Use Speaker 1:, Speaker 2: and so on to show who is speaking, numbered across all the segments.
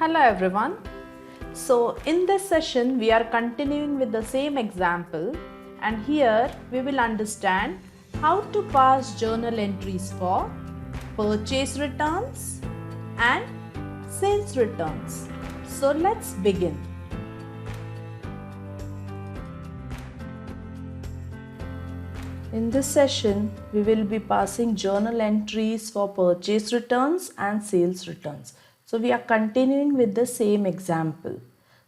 Speaker 1: Hello everyone. So in this session we are continuing with the same example, and here we will understand how to pass journal entries for purchase returns and sales returns. So let's begin. In this session, we will be passing journal entries for purchase returns and sales returns. So we are continuing with the same example.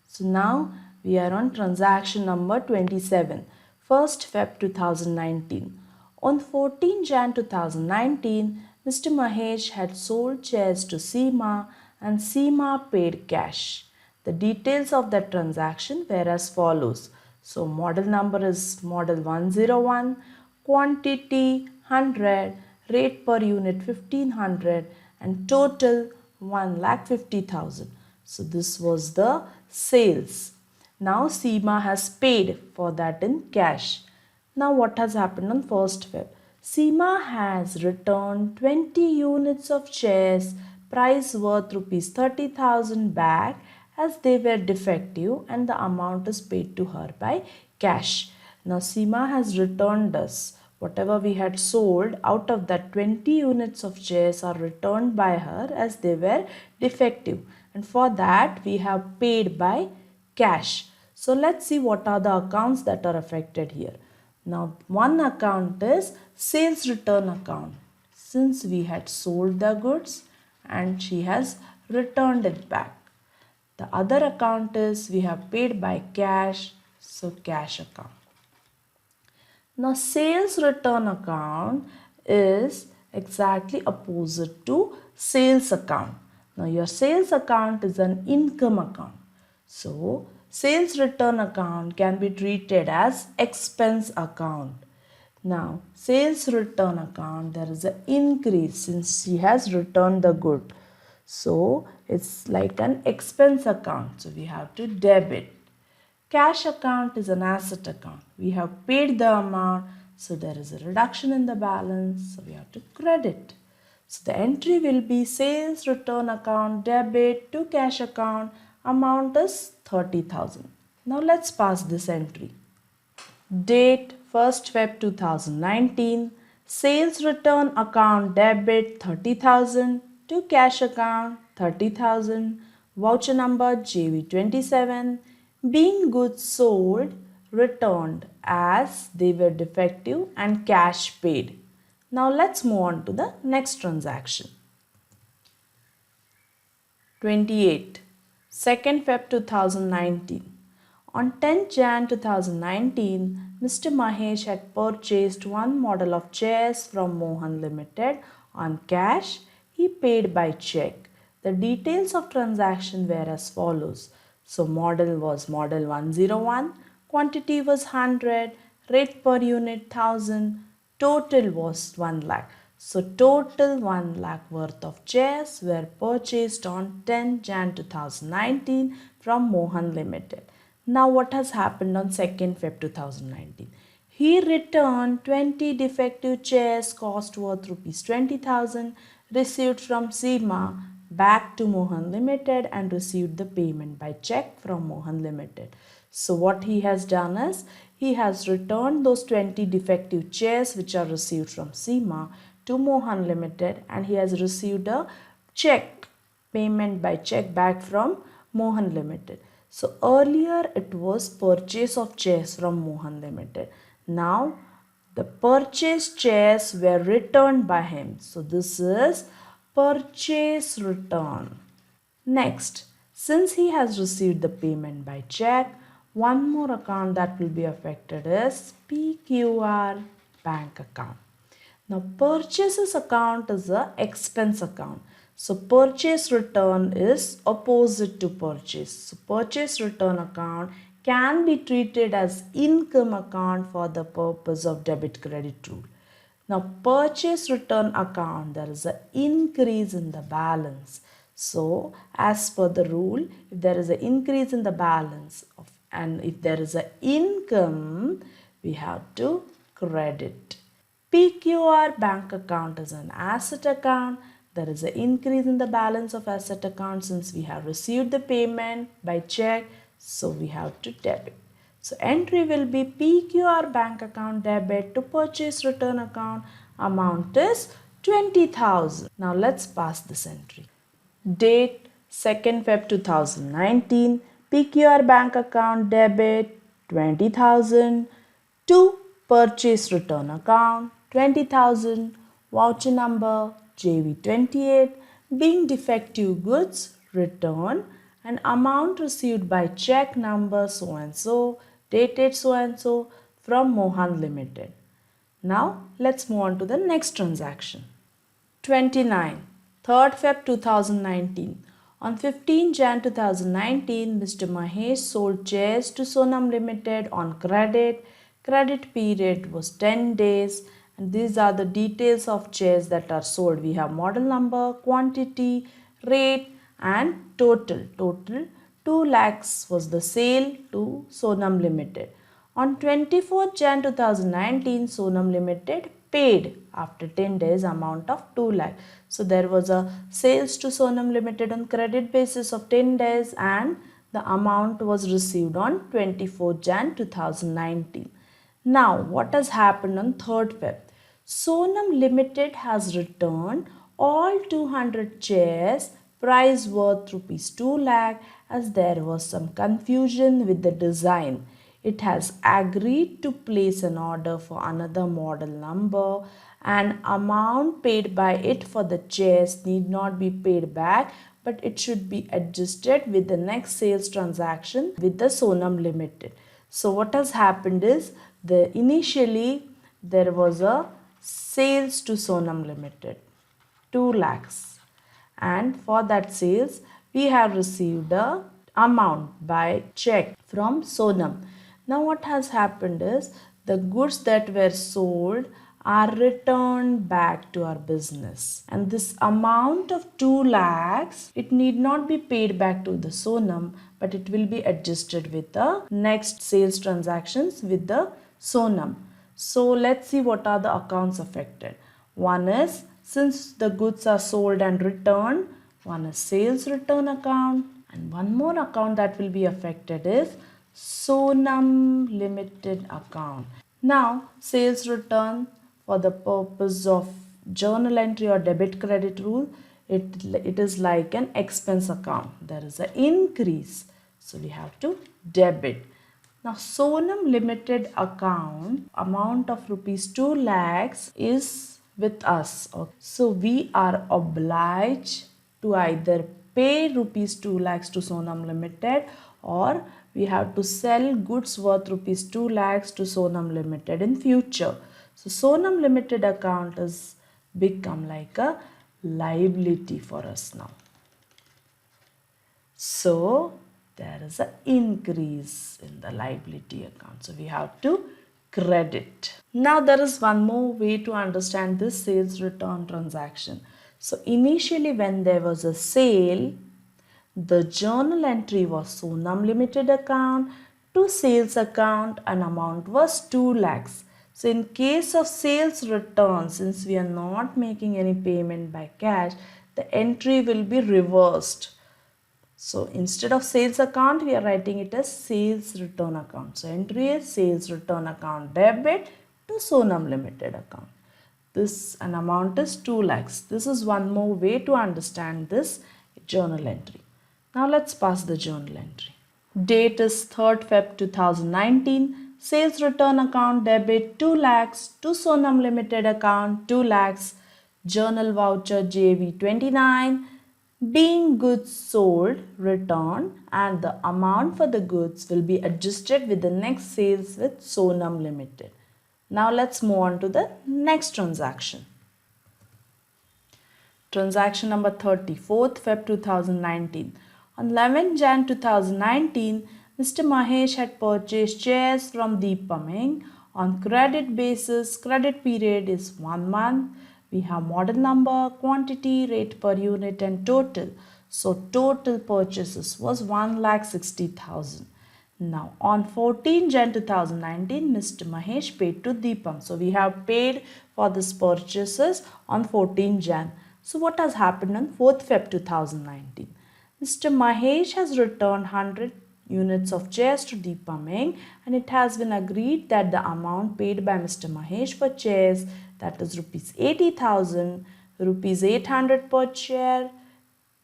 Speaker 1: So now we are on transaction number 27, 1st Feb 2019. On 14 Jan 2019, Mr. Mahesh had sold shares to Seema and Seema paid cash. The details of the transaction were as follows. So model number is model 101, quantity 100, rate per unit 1500 and total 1,50,000. So this was the sales. Now Seema has paid for that in cash. Now what has happened on 1st Feb? Seema has returned 20 units of shares price worth rupees 30,000 back as they were defective, and the amount is paid to her by cash. Now Seema has returned us whatever we had sold. Out of that, 20 units of shares are returned by her as they were defective, and for that we have paid by cash. So let's see what are the accounts that are affected here. Now one account is sales return account, since we had sold the goods and she has returned it back. The other account is we have paid by cash, so cash account. Now sales return account is exactly opposite to sales account. Now your sales account is an income account. So sales return account can be treated as expense account. Now sales return account, there is an increase since she has returned the good. So it's like an expense account. So we have to debit. Cash account is an asset account. We have paid the amount, so there is a reduction in the balance, so we have to credit. So the entry will be sales return account debit to cash account, amount is 30,000. Now let's pass this entry. Date 1st Feb 2019, sales return account debit 30,000 to cash account 30,000, voucher number JV27, being goods sold returned as they were defective and cash paid. Now let's move on to the next transaction. 28, 2nd Feb 2019. On 10 Jan 2019, Mr. Mahesh had purchased one model of chairs from Mohan Limited on cash. He paid by check. The details of transaction were as follows. So model was model 101, quantity was 100, rate per unit 1000, total was 1 lakh. So total 1 lakh worth of chairs were purchased on 10 Jan 2019 from Mohan Limited. Now what has happened on 2nd Feb 2019? He returned 20 defective chairs cost worth rupees 20,000 received from Seema back to Mohan Limited and received the payment by check from Mohan Limited. So what he has done is he has returned those 20 defective chairs which are received from Seema to Mohan Limited, and he has received a check, payment by check back from Mohan Limited. So earlier it was purchase of chairs from Mohan Limited. Now the purchased chairs were returned by him. So this is purchase return. Next, since he has received the payment by check, one more account that will be affected is PQR bank account. Now purchases account is a expense account. So purchase return is opposite to purchase. So purchase return account can be treated as income account for the purpose of debit credit rule. Now purchase return account, there is an increase in the balance. So as per the rule, if there is an increase in the balance and if there is an income, we have to credit. PQR bank account is an asset account. There is an increase in the balance of asset account since we have received the payment by check, so we have to debit. So entry will be PQR bank account debit to purchase return account. Amount is 20,000. Now let's pass this entry. Date 2nd Feb 2019. PQR bank account debit 20,000 to purchase return account 20,000. Voucher number JV28 being defective goods return and amount received by check number so and so dated so and so from Mohan Limited. Now let's move on to the next transaction. 29. 3rd Feb 2019. On 15 Jan 2019, Mr. Mahesh sold chairs to Sonam Limited on credit. Credit period was 10 days and these are the details of chairs that are sold. We have model number, quantity, rate and total. Total 2 lakhs was the sale to Sonam Limited. On 24th Jan 2019, Sonam Limited paid after 10 days amount of 2 lakh. So there was a sales to Sonam Limited on credit basis of 10 days and the amount was received on 24th Jan 2019. Now what has happened on 3rd Feb? Sonam Limited has returned all 200 chairs price worth rupees 2 lakh as there was some confusion with the design. It has agreed to place an order for another model number and amount paid by it for the chairs need not be paid back but it should be adjusted with the next sales transaction with the Sonam Limited. So what has happened is initially there was a sales to Sonam Limited 2 lakhs and for that sales we have received a amount by check from Sonam. Now what has happened is the goods that were sold are returned back to our business and this amount of 2 lakhs it need not be paid back to the Sonam but it will be adjusted with the next sales transactions with the Sonam. So let's see what are the accounts affected. One is since the goods are sold and returned, one is sales return account and one more account that will be affected is Sonam Limited account. Now sales return for the purpose of journal entry or debit credit rule, it is like an expense account. There is an increase. So we have to debit. Now Sonam Limited account amount of rupees 2 lakhs is with us. Okay. So we are obliged to either pay rupees 2 lakhs to Sonam Limited or we have to sell goods worth rupees 2 lakhs to Sonam Limited in future. So Sonam Limited account is become like a liability for us now. So there is an increase in the liability account. So we have to credit. Now there is one more way to understand this sales return transaction. So initially when there was a sale, the journal entry was Sonam Limited account to sales account and amount was 2 lakhs. So in case of sales return, since we are not making any payment by cash, the entry will be reversed. So instead of sales account, we are writing it as sales return account. So entry is sales return account debit to Sonam Limited account. This an amount is 2 lakhs. This is one more way to understand this journal entry. Now let's pass the journal entry. Date is 3rd Feb 2019. Sales return account debit 2 lakhs to Sonam Limited account 2 lakhs. Journal voucher JV29 being goods sold returned and the amount for the goods will be adjusted with the next sales with Sonam Limited. Now let's move on to the next transaction. Transaction number 34th Feb 2019. On 11 Jan 2019, Mr. Mahesh had purchased shares from Deepaming on credit basis. Credit period is 1 month. We have model number, quantity, rate per unit and total. So total purchases was 1,60,000. Now on 14 Jan 2019, Mr. Mahesh paid to Deepam. So we have paid for these purchases on 14 Jan. So what has happened on 4th Feb 2019? Mr. Mahesh has returned 100 units of chairs to Deepam Inc. and it has been agreed that the amount paid by Mr. Mahesh for chairs, that is rupees 80,000, rupees 800 per chair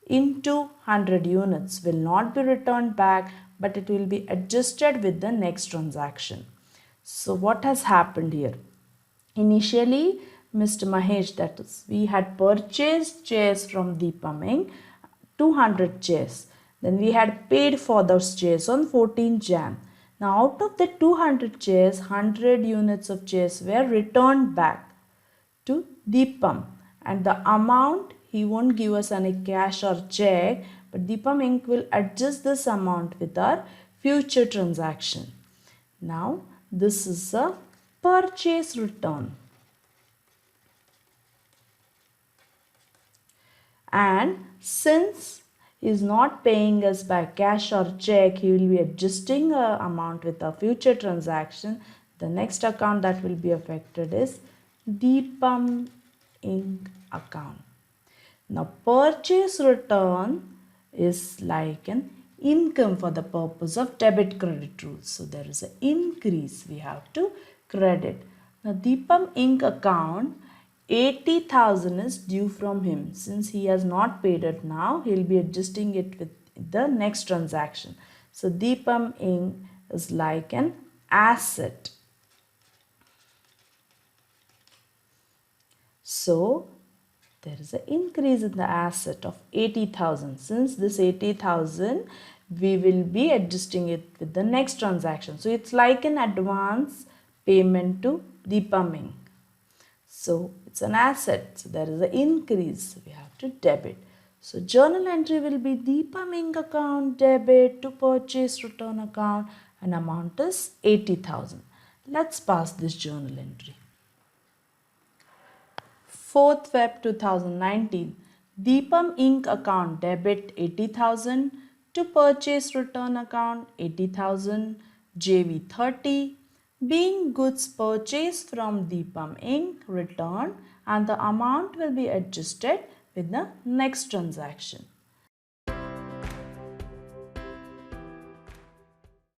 Speaker 1: into 100 units will not be returned back, but it will be adjusted with the next transaction. So what has happened here? Initially, Mr. Mahesh, that is, we had purchased chairs from Deepam Inc. 200 chairs. Then we had paid for those chairs on 14 Jan. Now out of the 200 chairs, 100 units of chairs were returned back to Deepam, and the amount he won't give us any cash or check, but Deepam Inc. will adjust this amount with our future transaction. Now this is a purchase return, and since he is not paying us by cash or check, he will be adjusting a amount with a future transaction. The next account that will be affected is Deepam Inc. account. Now purchase return is like an income for the purpose of debit credit rules. So there is an increase, we have to credit. Now Deepam Inc. account, 80,000 is due from him. Since he has not paid it now, he will be adjusting it with the next transaction. So Deepam Inc. is like an asset. So there is an increase in the asset of 80,000. Since this 80,000, we will be adjusting it with the next transaction. So it's like an advance payment to Deepam Inc. So it's an asset. So there is an increase. We have to debit. So journal entry will be Deepam Inc. account debit to purchase return account, and amount is 80,000. Let's pass this journal entry. 4th Feb 2019, Deepam Inc. account debit 80,000 to purchase return account 80,000, JV 30, being goods purchased from Deepam Inc. returned, and the amount will be adjusted with the next transaction.